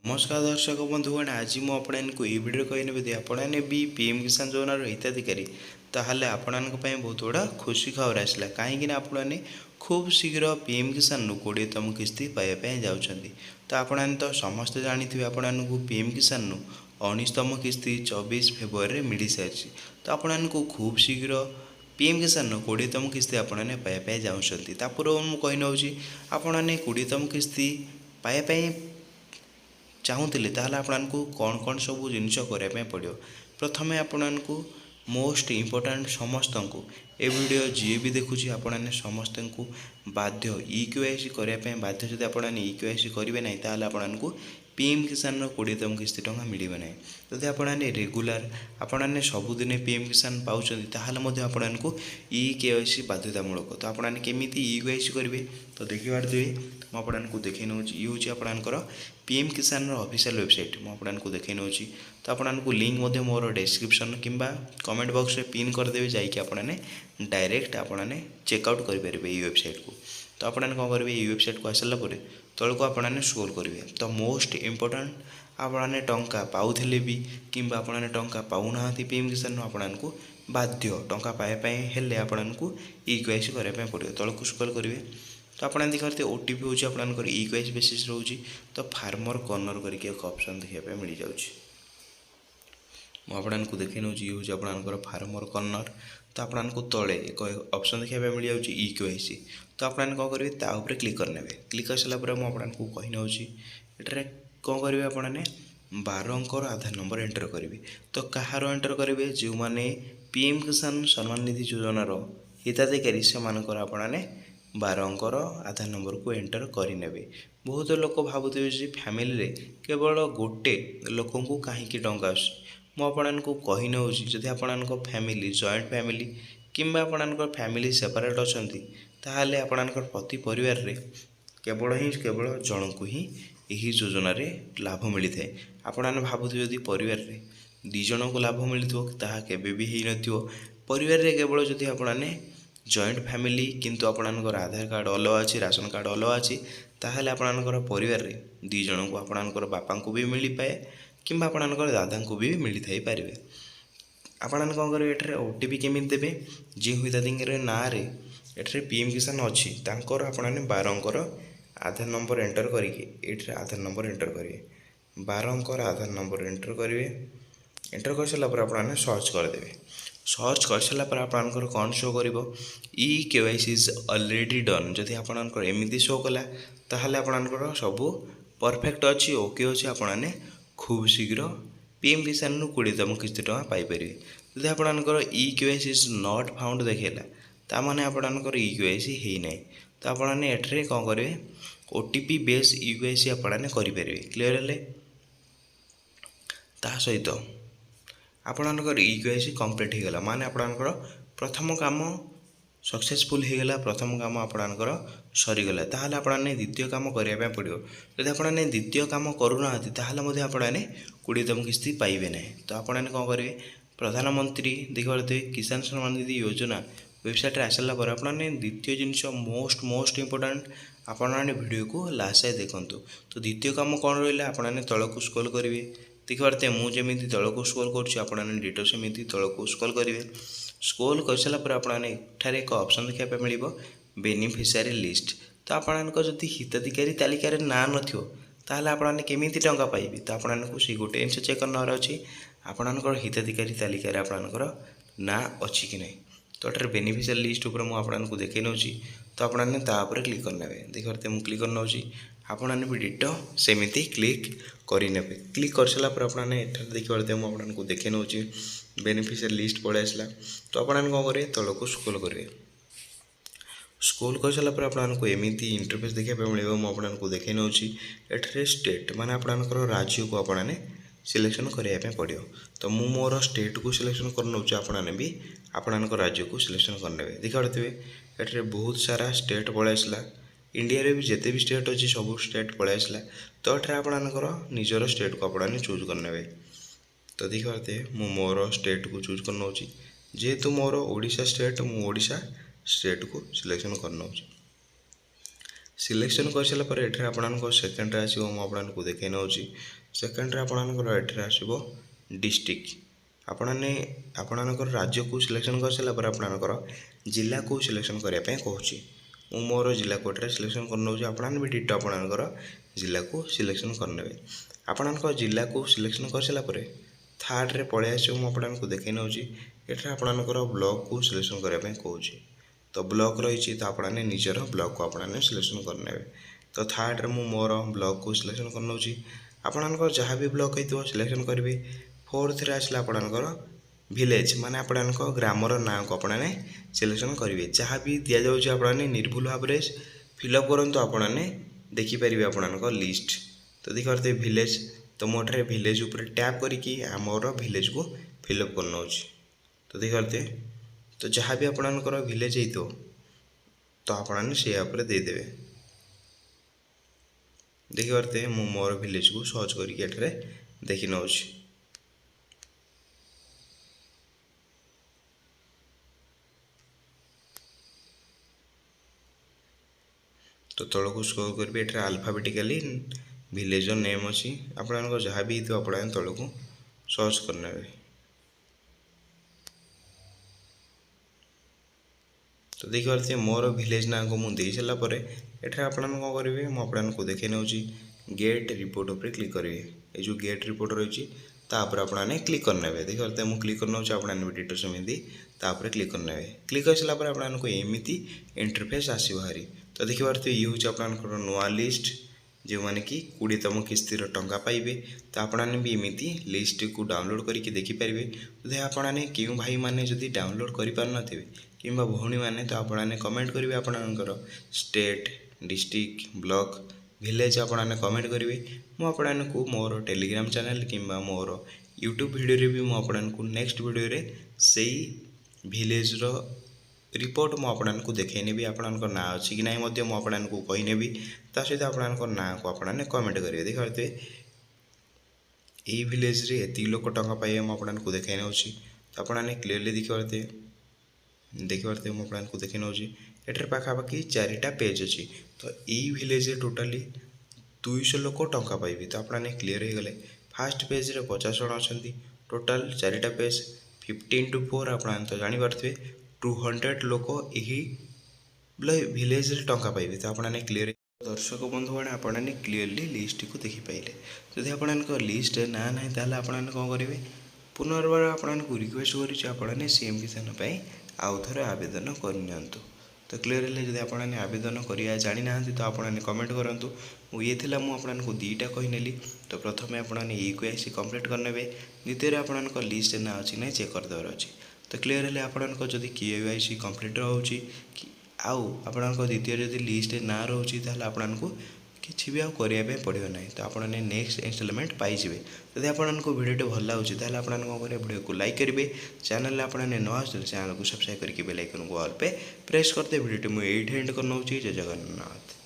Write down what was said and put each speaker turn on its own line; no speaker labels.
नमस्कार दर्शक बंधुगण आज मुझे ये वीडियो कहने आपने भी पीएम किसान योजनार हिताधिकारी ताहले आपण बहुत बड़ा खुशी खबर आसला कहीं आपने खूब शीघ्र पीएम किसान 20तम किस्ती पाइबापी जाऊँच तो आपने तो समस्ते जानी आपको पीएम किसान 19तम किस्ती 24 फेब्रुआरी मिल सारी तो आपको खूब शीघ्र पीएम किसान 20तम किस्ती आपने पाइबापी जाऊँच पूर्व मुझे कही आपने 20तम किस्ती पाइबापी चाहूले ताहले आपको कौन कौन सब जिन करने पड़ो प्रथम आपको मोस्ट इम्पोर्टाट समस्त को ए वीडियो जी भी देखुची आपने समस्त को बाध्य EKYC करने बाध्य जब आप EKYC करेंगे ना ताहले आपको पीएम किसान 20तम किस्ती टंका मिलना ना जदि आपने रेगुलार आपने सबुदिन पीएम किसान पाँच ताहले आपको EKYC बाध्यतामूलक तो आपने केमी EKYC करेंगे तो देखी पारे मुझे देखे नौ ये हूँ आपंकर पीएम किसान ऑफिशियल वेबसाइट मुझे देखे नौ तो आपको लिंक मोर डिस्क्रिप्शन किंबा कमेंट बॉक्स में पिन करदेवे जाकि आपने डायरेक्ट आपने चेकआउट करेंगे ये वेबसाइट को तो आपने कौन करेंगे ये वेबसाइट को आसारा पर तौक आपने स्क्रोल करेंगे तो मोस्ट इम्पोर्टाट आपने टंका पाऊले भी कि आपने टंका पाऊना पीएम किसान आपको बाध्य टंका पाइबापी आपको EKYC करने पड़ो तौक स्क्रोल करेंगे तो आप देखते OTP हूँ आपंकर EKYC बेसीस रोचे तो फार्मर कर्नर करके एक ऑप्शन देखा मिल जाऊँगी मुझे देखे नौ ये हूँ आपंकर फार्मर कर्नर तो आपको तले एक ऑप्शन देखा मिल जाऊँगी EKYC तो आपने कौन करेंगे ताऊपर क्लिक करने क्लिक कर सारापर मुझे कही नौ ये कौन करेंगे आपने 12 अंकर आधार नंबर एंटर करेंगे तो कहार एंटर करेंगे जो मैंने पीएम किसान सम्मान निधि योजनार हिताधिकारी से आपने 12 अंकर आधार नंबर को एंटर करने बहुत लोग भावुवे फैमिली केवल गोटे लोक को कहीं टंका आपको कही नौ जदि आप फैमिली जॉइंट फैमिली किंबा आपंकर फैमिली सेपरेट अच्छा ताहले आपंकर प्रति परिवार रे केवल जन को ही यही योजन लाभ मिलता है आपने भावुवे जदि परिवार रे 2 जन को लाभ मिलता ताहा केबे भी हो न परिवार रे केवल जदि आपने जॉइंट फैमिली किंतु आपंकर आधार कार्ड अलग अच्छी राशन कार्ड अलग अच्छी ताहले आपंकर परिवार रे 2 जन को आपंकर बापा को भी मिल पाए कि आपंकर दादा को भी मिल थाई पारे आपने कौन करेंगे ये OTP केमी देवे जी हिताधिकारी ना ये पीएम किसान अच्छी आपने 12 अंकर आधार नंबर एंटर करके ये आधार नंबर एंटर करेंगे 12 अंकर आधार नंबर एंटर करेंगे एंटर कर सारापर आपने सर्च करदे सर्च कर सारापर आपंकर कौन शो कर EKYC इज ऑलरेडी डन जदि आपंकर एमती शो कला ताहले आपंकर सब परफेक्ट अच्छी ओके अच्छी आपने खूब शीघ्र पीएम किसान 20तम किस्ती टंका पाइपर जदि आपंकर EKYC इज नॉट फाउंड देखेला ताने आपंकर EKYC है ना तो आपने ये कौन करेंगे OTP बेस EKYC आपने करेंगे क्लीयर है ता सहित आपंकर EKYC कंप्लीट हो गला माने आपंकर प्रथम काम सक्सेसफुल हो गला प्रथम काम आपंकर सरीगला ताहले आपने द्वितीय काम करने पड़ो जदि आपने द्वितीय काम करूना ताहले आपने 20तम किस्ती पाइबे ना तो आपने कौन करेंगे प्रधानमंत्री देखिए किसान सम्मान निधि योजना वेबसाइट आसारा पर आपने द्वितीय जिनस मोस्ट इम्पोर्टाट आपने वीडियो को लास्ट जाए देखूँ तो द्वितीय काम कौन रहा आपने तौक स्क्रोल करेंगे देखिए मुझे तौक स्क्रोल कर डिटो सेमती तौक स्क्रोल करेंगे स्क्रोल कर सारापर आपने एठारे एक ऑप्शन देखा मिल बेनिफिशियरी लिस्ट तो आपको जब हिताधिकारी तालिकार ना नथियो ताहले आपने केमी टंका पाइबे तो आपको सी गोटे जिन चेक करना अच्छी आपंकर हिताधिकारी तालिकार आपंकर ना अच्छी कि नहीं तो ये बेनिफिशियरी लिस्ट उपर मुझे देखे नौ तो आपने तापर क्लिक करने देखते मुझे क्लिक करना आपने भी डिटो सेमती क्लिक करने क्लिक कर सारापर आपने देखी पारे मुझे देखे नौ बेनिफिशियरी लिस्ट पड़े आसला तो आपने कौन करेंगे तौक स्क्रोल करेंगे स्क्रोल कर सारापर आपको एमती इंटरफेस देखा मिले मुझे देखे नौ ये स्टेट माने आपंकर राज्य को आपने सिलेक्शन करने पड़ो तो मु मोर स्टेट को सिलेक्शन कर नौ आपने भी आपंकर राज्य को सिलेक्शन करने देखा पारे ये बहुत सारा स्टेट पड़े आसला इंडिया रे भी जिते भी स्टेट अच्छी सब स्टेट पड़े आसला तो ये आपंकर निजर स्टेट को आपने चूज करने तो देखिए पारे मु मोर स्टेट को चूज कर नौ जेहेतु मोर ओडिशा स्टेट मु ओडिशा स्टेट को सिलेक्शन कर नौ सिलेक्शन कर सारा पर एठरे आपनको सेकेंड रे आसीबो मु आपनको देखाई नउची सेकेंड रे आपनकर एठरे आसीबो डिस्ट्रिक्ट आपनकर राज्य को सिलेक्शन कर सारा पर आपनकर जिला को सिलेक्शन करिया पे कहूची मु मोर जिला को एठरे सिलेक्शन कर नउची आपन भी डिटो आपनकर जिला को सिलेक्शन कर नेबे आपनकर जिला को सिलेक्शन कर सारा पर थर्ड रे पळे आसीबो मु आपनको देखाई नउची एठरे आपनकर ब्लॉक को सिलेक्शन करिया पे कहूची तो ब्लॉक रही तो आपने निजर ब्लॉक को आपने सिलेक्शन करने तो थर्ड रे मोर ब्लॉक को सिलेक्शन कर नउची आपनकर जहाँ भी ब्लॉक होइतो सिलेक्शन करेंगे फोर्थ रे आसला आपनकर विलेज माने आपनकर ग्रामर नाम को आपने सिलेक्शन करेंगे जहाँ भी दि जाउची आपने निर्भुल भाव में फिलअप करंतु आपने देखि परिबे आपनकर लिस्ट तो देखि पारते विलेज तो मोटरे विलेज ऊपर टैप करिकी हमर विलेज को फिलअप कर नउची तो देखि पारते तो जहाँ भी आपनकर विलेज हो तो आपने से देदेवे देखि पारते मु मोर विलेज को सर्च करके एठरे देखि नउची तो तल को स्क्रॉल करबे एठरे अल्फाबेटिकली विलेज नेम अछि आपनकर जहाँ भी हो आपन तल को सर्च करनेबे तो देखि पारते मोर विलेज ना को मु देई सला परे एठरे आपन को करिवे मु आपन को देखे नउची गेट रिपोर्ट ऊपर क्लिक करिवे ए जो गेट रिपोर्ट रहिची ता ऊपर आपने क्लिक करनेबे देखि पारते मु क्लिक करनउची आपन डिटेल समिति ता ऊपर क्लिक करनेबे क्लिक करसला परे आपन को एमिति इंटरफेस आसीबो हारी तो देखि पारते ये होची आपन को नोआ लिस्ट जो माने कि 20तम किस्तिर टंका पाइबे तो आपने भी एमिति लिस्ट को डाउनलोड करके देखि पारिबे तो आपने क्यों भाई माने जदि डाउनलोड करि पार नथिबे किंबा भौणी माने तो आपने कमेंट करेंगे आपनकर स्टेट डिस्ट्रिक्ट ब्लॉक विलेज आपने कमेंट करेंगे मुझे मोर टेलीग्राम चैनल किंबा मोर यूट्यूब वीडियो रे भी मुझे नेक्स्ट वीडियो रे सही विलेज रो रिपोर्ट मुझे देखने आपनकर ना अच्छी कि नहीं मुझे कहीनेबी ता सहित आपनकर ना को आपने कमेंट करेंगे देखते यही विलेज रे एति लोक टंका पाइबे मुझे देखाई नउची तो आपने क्लीयरली देखि पारते मु आपको देखि नउची एटर पाखापाखि 4टा पेज अछि तो यही विलेज रे टोटाली 200 लोक टंका पाइबे तो आपने क्लियर हो गले फास्ट पेज रे 50 जन अछंती टोटाल 4टा पेज 15 टू 4 आपन तो जानि पारथबे 200 लोक यही विलेज रे टंका पाइबे तो आपने क्लियर दर्शक बंधु मैंने आपने क्लीयरली लिस्ट को देखि पाइले जदि आपन लिस्ट ना ना ताले आपन कोन करिवे पुनर्बार आपको रिक्वेस्ट करें सीएम किसान आउ थे आवेदन करनी तो क्लीयर है जब आपने आवेदन करिया जानी ना तो आपने कमेंट करूँ ये थी मुझे दुईटा कहीनेली तो प्रथम आपने ईक्यूआईसी कंप्लीट करने द्वितीय आपन लिस्ट ना अच्छी ना चेक करदेवर अच्छी तो क्लीयर है आपको जब केवाईसी कंप्लीट रोचे आउ आपण द्वितीय जब लिस्ट ना रोचे आपको किसी भी आगे पड़ो ना तो आपने नेक्स्ट इंस्टॉलमेंट पाइबे जब आपको वीडियो भल लगे आपने वीडियो को लाइक करेंगे चैनल आपने न आस चैनल को सब्सक्राइब करके बेल आइकन को ऑल पे प्रेस करते वीडियो मुझे एंड कर नउची जय जगन्नाथ।